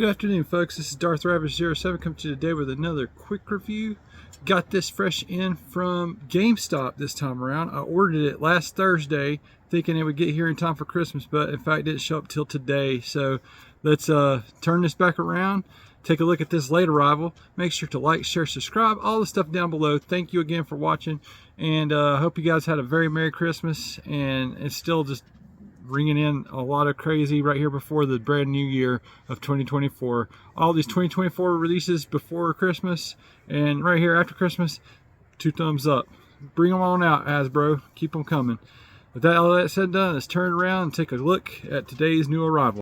Good afternoon, folks. This is Darth Rabbit07 coming to you today with another quick review. Got this fresh in from GameStop this time around. I ordered it last Thursday thinking it would get here in time for Christmas, but in fact it didn't show up till today. So let's turn this back around, take a look at this late arrival. Make sure to like, share, subscribe, all the stuff down below. Thank you again for watching, and I hope you guys had a very Merry Christmas, and it's still just ringing in a lot of crazy right here before the brand new year of 2024. All these 2024 releases before Christmas and right here after Christmas, 2 thumbs up. Bring them on out, Hasbro. Keep them coming. With that, all that said and done, let's turn around and take a look at today's new arrival.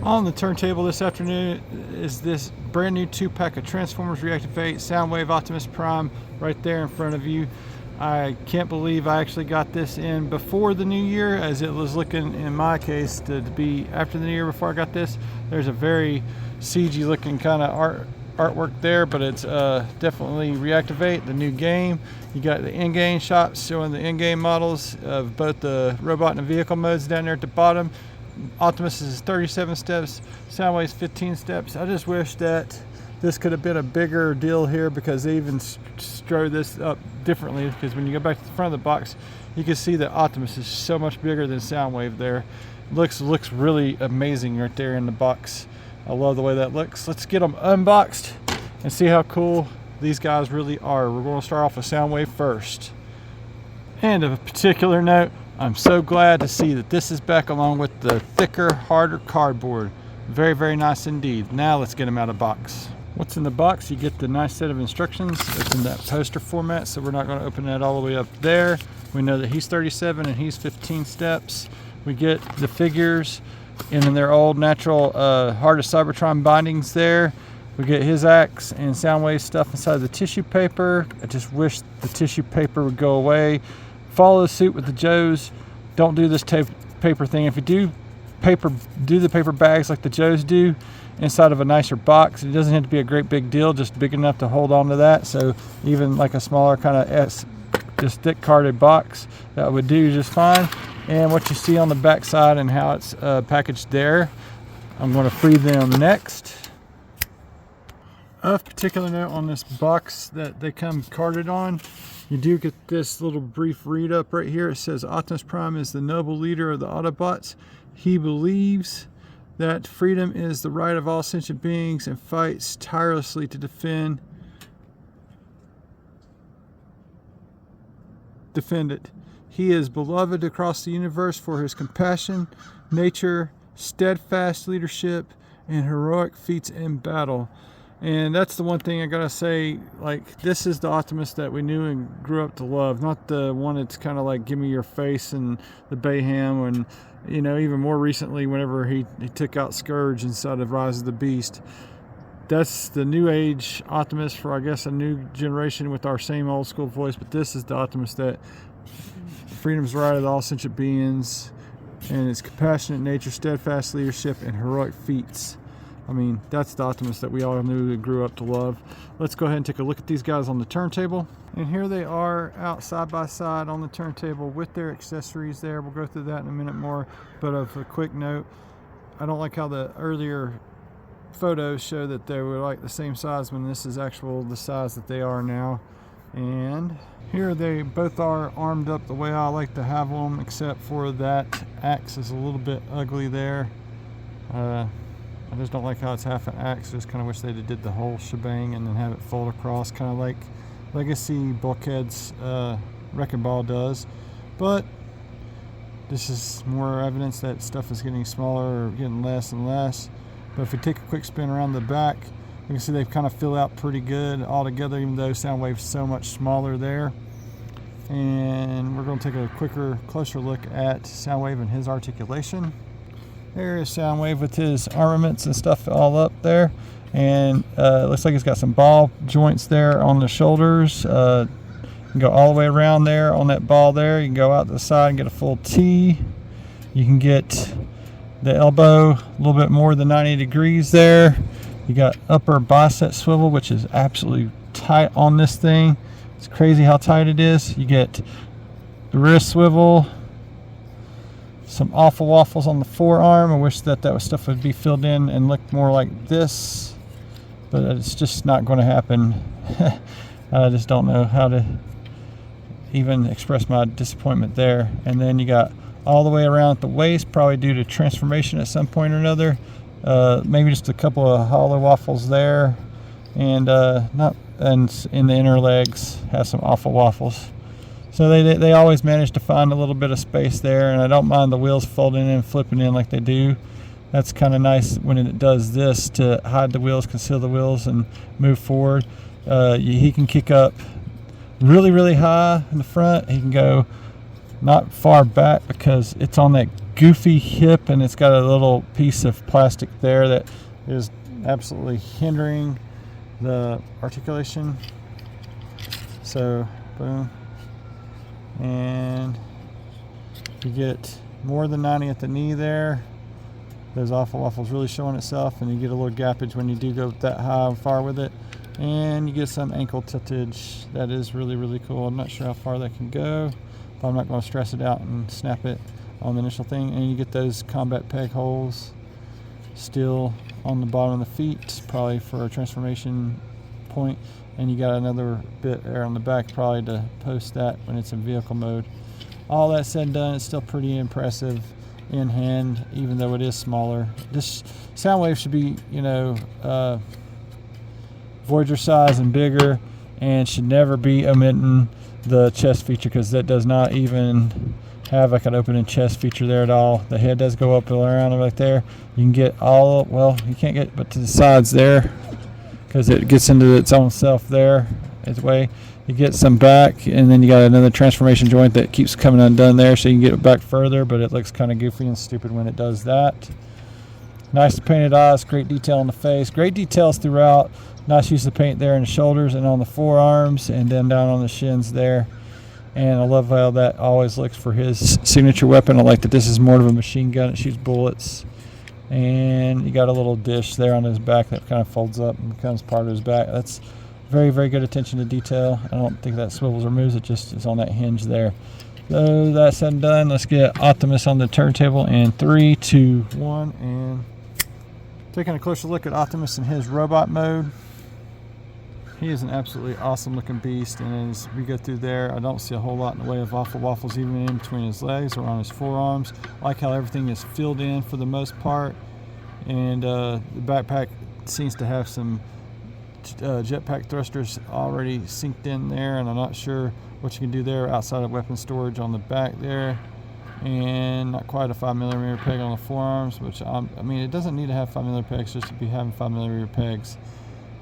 On the turntable this afternoon is this brand new 2-pack of Transformers Reactivate Soundwave Optimus Prime right there in front of you. I can't believe I actually got this in before the new year, as it was looking in my case to be after the new year before I got this. There's a very CG looking kind of artwork there, but it's definitely Reactivate, the new game. You got the in-game shots showing the in-game models of both the robot and the vehicle modes down there at the bottom. Optimus is 37 steps, Soundwave's 15 steps. I just wish that this could have been a bigger deal here, because they even strode this up differently, because when you go back to the front of the box, you can see that Optimus is so much bigger than Soundwave there. Looks really amazing right there in the box. I love the way that looks. Let's get them unboxed and see how cool these guys really are. We're going to start off with Soundwave first. And of a particular note, I'm so glad to see that this is back along with the thicker, harder cardboard. Very, very nice indeed. Now let's get them out of the box. What's in the box? You get the nice set of instructions. It's in that poster format, so we're not going to open that all the way up there. We know that he's 37 and he's 15 steps. We get the figures in their old natural Heart of Cybertron bindings there. We get his axe and Soundwave stuff inside the tissue paper. I just wish the tissue paper would go away. Follow suit with the Joes. Don't do this paper thing. If you do the paper bags like the Joes do inside of a nicer box. It doesn't have to be a great big deal, just big enough to hold on to that. So even like a smaller kind of just thick carded box, that would do just fine. And what you see on the back side and how it's packaged there, I'm going to free them next. Of particular note on this box that they come carded on, you do get this little brief read up right here. It says Optimus Prime is the noble leader of the Autobots. He believes that freedom is the right of all sentient beings and fights tirelessly to defend it. He is beloved across the universe for his compassion, nature, steadfast leadership, and heroic feats in battle. And that's the one thing I gotta say, like, this is the Optimus that we knew and grew up to love, not the one that's kind of like give me your face and the Bayham, and you know, even more recently whenever he took out Scourge inside of Rise of the Beast. That's the new age Optimus for, I guess, a new generation with our same old school voice, but this is the Optimus that freedom's right of all sentient beings and its compassionate nature, steadfast leadership, and heroic feats. I mean, that's the Optimus that we all knew and grew up to love. Let's go ahead and take a look at these guys on the turntable. And here they are out side by side on the turntable with their accessories there. We'll go through that in a minute more. But of a quick note, I don't like how the earlier photos show that they were like the same size when this is the size that they are now. And here they both are armed up the way I like to have them, except for that axe is a little bit ugly there. I just don't like how it's half an axe. Just kind of wish they did the whole shebang and then have it fold across, kind of like Legacy Bulkhead's Wrecking Ball does. But this is more evidence that stuff is getting smaller or getting less and less. But if we take a quick spin around the back, you can see they kind of fill out pretty good all together, even though Soundwave's so much smaller there. And we're going to take a closer look at Soundwave and his articulation. There is Soundwave with his armaments and stuff all up there, and it looks like he's got some ball joints there on the shoulders. You can go all the way around there on that ball there. You can go out to the side and get a full T. You can get the elbow a little bit more than 90 degrees there. You got upper bicep swivel, which is absolutely tight on this thing. It's crazy how tight it is. You get the wrist swivel. Some awful waffles on the forearm. I wish that stuff would be filled in and look more like this, but it's just not going to happen. I just don't know how to even express my disappointment there. And then you got all the way around at the waist, probably due to transformation at some point or another. Maybe just a couple of hollow waffles there, and and in the inner legs have some awful waffles. So they always manage to find a little bit of space there, and I don't mind the wheels folding in and flipping in like they do. That's kind of nice when it does this, to hide the wheels, conceal the wheels, and move forward. He can kick up really, really high in the front. He can go not far back because it's on that goofy hip, and it's got a little piece of plastic there that is absolutely hindering the articulation. So boom, and you get more than 90 at the knee there. Those awful waffles really showing itself, and you get a little gappage when you do go that high and far with it, and you get some ankle tiltage. That is really, really cool. I'm not sure how far that can go, but I'm not going to stress it out and snap it on the initial thing. And you get those combat peg holes still on the bottom of the feet, probably for a transformation point, and you got another bit there on the back probably to post that when it's in vehicle mode. All that said and done, it's still pretty impressive in hand, even though it is smaller. This Soundwave should be, Voyager size and bigger, and should never be omitting the chest feature, because that does not even have like an opening chest feature there at all. The head does go up and around right there. You can get all, well, you can't get but to the sides there, because it gets into its own self there. Its way. You get some back, and then you got another transformation joint that keeps coming undone there, so you can get it back further, but it looks kind of goofy and stupid when it does that. Nice painted eyes, great detail on the face, great details throughout. Nice use of paint there in the shoulders and on the forearms, and then down on the shins there. And I love how that always looks for his signature weapon. I like that this is more of a machine gun. It shoots bullets. And you got a little dish there on his back that kind of folds up and becomes part of his back. That's very, very good attention to detail. I don't think that swivels or moves. It just is on that hinge there. So that's said and done. Let's get Optimus on the turntable in 3, 2, 1, and taking a closer look at Optimus in his robot mode. He is an absolutely awesome looking beast, and as we go through there, I don't see a whole lot in the way of awful waffles even in between his legs or on his forearms. I like how everything is filled in for the most part, and the backpack seems to have some jetpack thrusters already synced in there, and I'm not sure what you can do there outside of weapon storage on the back there. And not quite a 5mm peg on the forearms, which I mean, it doesn't need to have 5mm pegs just to be having 5mm pegs.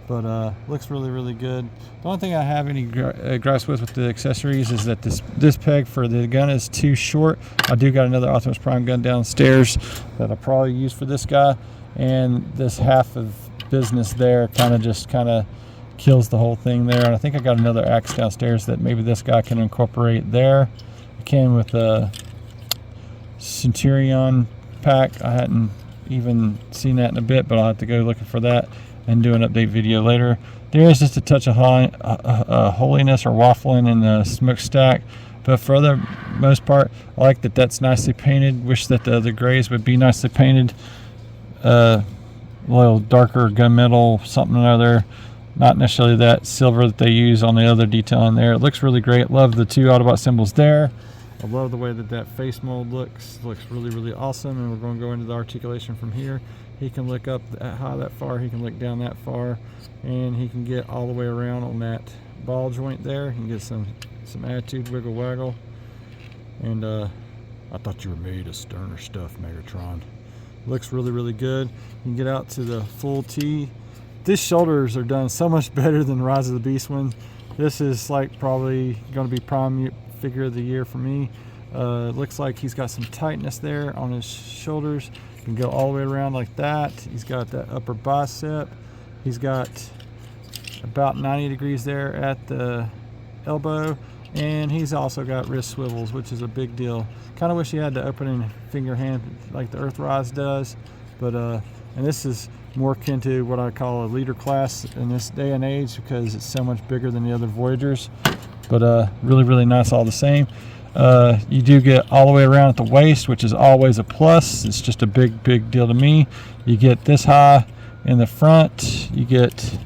But looks really, really good. The only thing I have any gripes with the accessories is that this peg for the gun is too short. I do got another Optimus Prime gun downstairs that I'll probably use for this guy, and this half of business there kind of kills the whole thing there. And I think I got another axe downstairs that maybe this guy can incorporate there. It came with a Centurion pack. I hadn't even seen that in a bit, but I'll have to go looking for that and do an update video later. There is just a touch of holiness or waffling in the smokestack, but for the most part, I like that that's nicely painted. Wish that the other grays would be nicely painted. A little darker gunmetal, something or other. Not necessarily that silver that they use on the other detail in there. It looks really great. Love the 2 Autobot symbols there. I love the way that face mold looks. Looks really, really awesome. And we're going to go into the articulation from here. He can look up that high that far. He can look down that far, and he can get all the way around on that ball joint there. He can get some attitude, wiggle, waggle. And I thought you were made of sterner stuff, Megatron. Looks really, really good. You can get out to the full T. These shoulders are done so much better than Rise of the Beast one. This is like probably going to be prime figure of the year for me. Looks like he's got some tightness there on his shoulders. Can go all the way around like that. He's got that upper bicep. He's got about 90 degrees there at the elbow, and he's also got wrist swivels, which is a big deal. Kind of wish he had the opening finger hand like the Earthrise does, but and this is more akin to what I call a leader class in this day and age because it's so much bigger than the other Voyagers. But really, really nice all the same. You do get all the way around at the waist, which is always a plus. It's just a big deal to me. You get this high in the front. You get,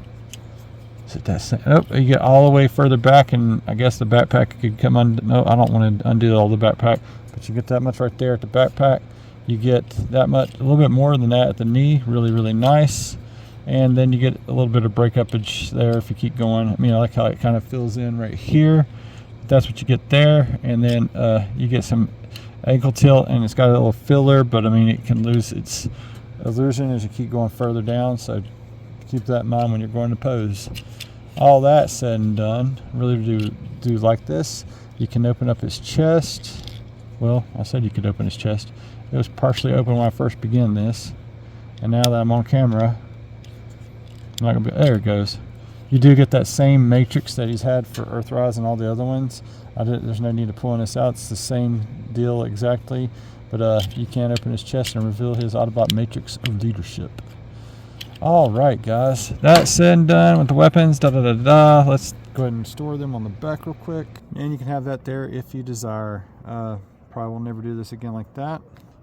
is it that same? Oh, you get all the way further back, and I guess the backpack could come on. No, I don't want to undo all the backpack, but you get that much right there at the backpack. You get that much, a little bit more than that at the knee. Really nice. And then you get a little bit of break upage there if you keep going. I mean, I like how it kind of fills in right here. That's what you get there. And then you get some ankle tilt, and it's got a little filler, but I mean, it can lose its illusion as you keep going further down. So keep that in mind when you're going to pose. All that said and done, really do like this. You can open up his chest. Well, I said you could open his chest. It was partially open when I first began this, and now that I'm on camera, I'm not gonna be, there it goes. You do get that same matrix that he's had for Earthrise and all the other ones. There's no need to pulling this out. It's the same deal exactly, but you can open his chest and reveal his Autobot matrix of leadership. All right, guys. That said and done with the weapons. Let's go ahead and store them on the back real quick, and you can have that there if you desire. Probably will never do this again like that.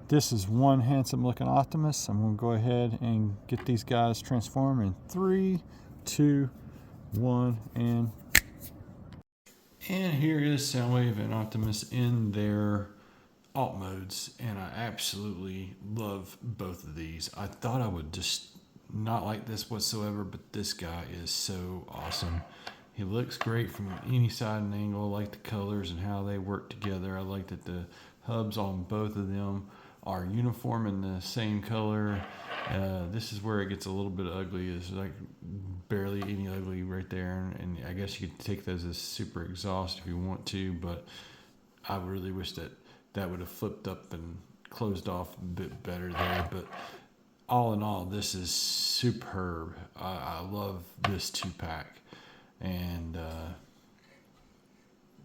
This is one handsome looking Optimus. I'm going to go ahead and get these guys transformed in 3, 2, 1, and here is Soundwave and Optimus in their alt modes, and I absolutely love both of these. I thought I would just not like this whatsoever, but this guy is so awesome. He looks great from any side and angle. I like the colors and how they work together. I like that the hubs on both of them are uniform in the same color. This is where it gets a little bit ugly. It's like barely any ugly right there, and I guess you could take those as super exhaust if you want to, but I really wish that would have flipped up and closed off a bit better there. But all in all, this is superb. I love this 2-pack, and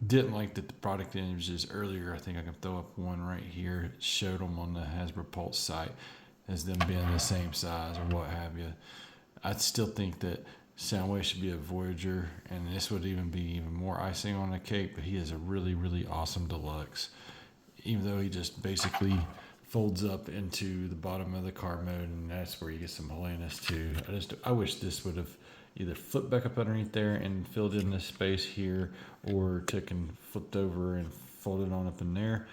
didn't like that the product images earlier. I think I can throw up one right here. It showed them on the Hasbro Pulse site as them being the same size or what have you. I still think that Soundwave should be a Voyager, and this would even be even more icing on the cake, but he is a really awesome deluxe, even though he just basically folds up into the bottom of the car mode, and that's where you get some holiness too. I wish this would have either flipped back up underneath there and filled in this space here, or took and flipped over and folded on up in there.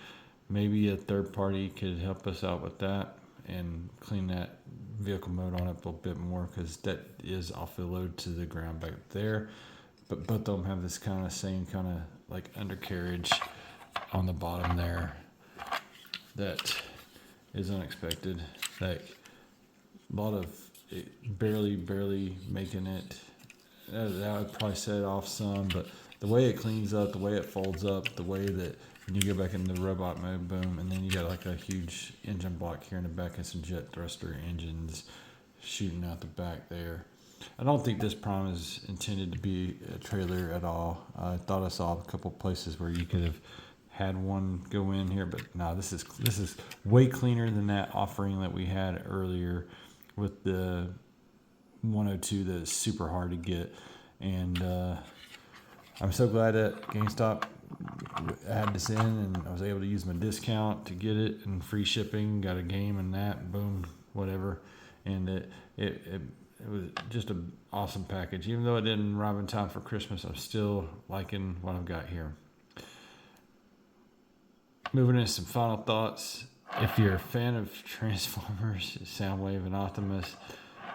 Maybe a third party could help us out with that and clean that vehicle mode on up a bit more, because that is off the load to the ground back there. But both of them have this kind of same kind of like undercarriage on the bottom there that is unexpected. Like a lot of it barely making it. That would probably set it off some, but the way it cleans up, the way it folds up, the way that when you go back into the robot mode, boom, and then you got like a huge engine block here in the back and some jet thruster engines shooting out the back there. I don't think this Prime is intended to be a trailer at all. I thought I saw a couple places where you could have had one go in here, but no, this is way cleaner than that offering that we had earlier with the 102 that is super hard to get. And I'm so glad that GameStop had this in, and I was able to use my discount to get it and free shipping. Got a game and that, boom, whatever. And it was just an awesome package. Even though it didn't arrive in time for Christmas, I'm still liking what I've got here. Moving into some final thoughts. If you're a fan of Transformers, Soundwave, and Optimus,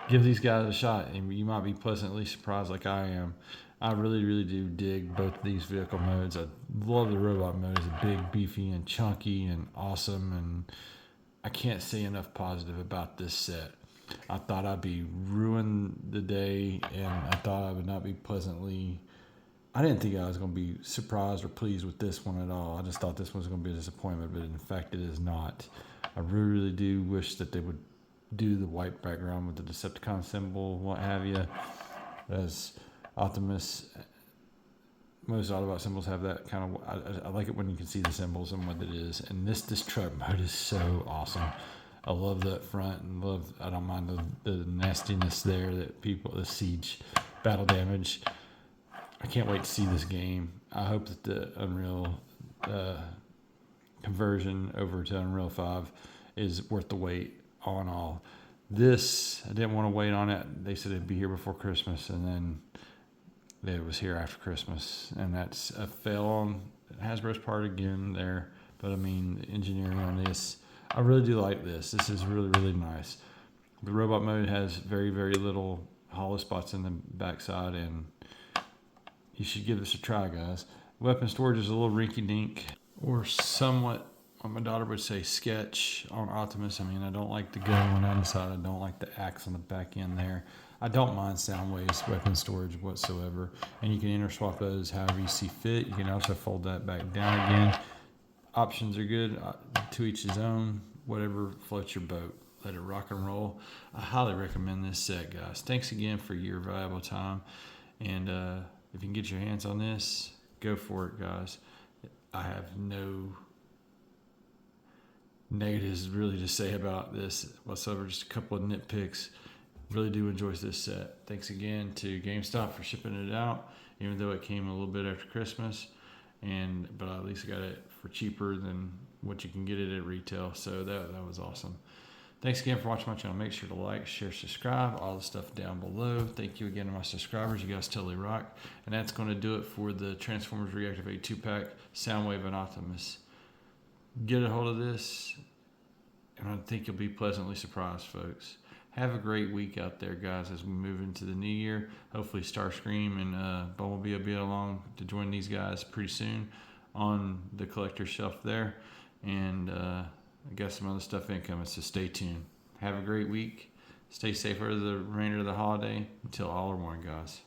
give these guys a shot, and you might be pleasantly surprised like I am. I really do dig both of these vehicle modes. I love the robot mode. It's big, beefy, and chunky, and awesome, and I can't say enough positive about this set. I thought I'd be ruined the day, and I thought I would not be pleasantly... I didn't think I was going to be surprised or pleased with this one at all. I just thought this was going to be a disappointment, but in fact it is not. I really do wish that they would do the white background with the Decepticon symbol, what have you. As Optimus, most Autobot symbols have that kind of... I like it when you can see the symbols and what it is. And this truck mode is so awesome. I love that front, and I don't mind the nastiness there that the siege battle damage. I can't wait to see this game. I hope that the Unreal conversion over to Unreal 5 is worth the wait all in all. This, I didn't want to wait on it. They said it'd be here before Christmas, and then it was here after Christmas. And that's a fail on Hasbro's part again there. But I mean, the engineering on this, I really do like this. This is really, really nice. The robot mode has very, very little hollow spots in the backside, and you should give this a try, guys. Weapon storage is a little rinky-dink, or somewhat, what my daughter would say, sketch on Optimus. I mean, I don't like the gun going on the side. I don't like the axe on the back end there. I don't mind Soundwave's weapon storage whatsoever. And you can interswap those however you see fit. You can also fold that back down again. Options are good, to each his own, whatever floats your boat. Let it rock and roll. I highly recommend this set, guys. Thanks again for your valuable time. And if you can get your hands on this, go for it, guys. I have no negatives really to say about this whatsoever. Just a couple of nitpicks. Really do enjoy this set. Thanks again to GameStop for shipping it out, even though it came a little bit after Christmas. But I at least got it for cheaper than what you can get it at retail. So that was awesome. Thanks again for watching my channel. Make sure to like, share, subscribe, all the stuff down below. Thank you again to my subscribers. You guys totally rock. And that's going to do it for the Transformers Reactivate 2-pack, Soundwave, and Optimus. Get a hold of this, and I think you'll be pleasantly surprised, folks. Have a great week out there, guys, as we move into the new year. Hopefully Starscream and Bumblebee will be along to join these guys pretty soon on the collector shelf there. And I got some other stuff incoming, so stay tuned. Have a great week. Stay safe over the remainder of the holiday. Until all are one, guys.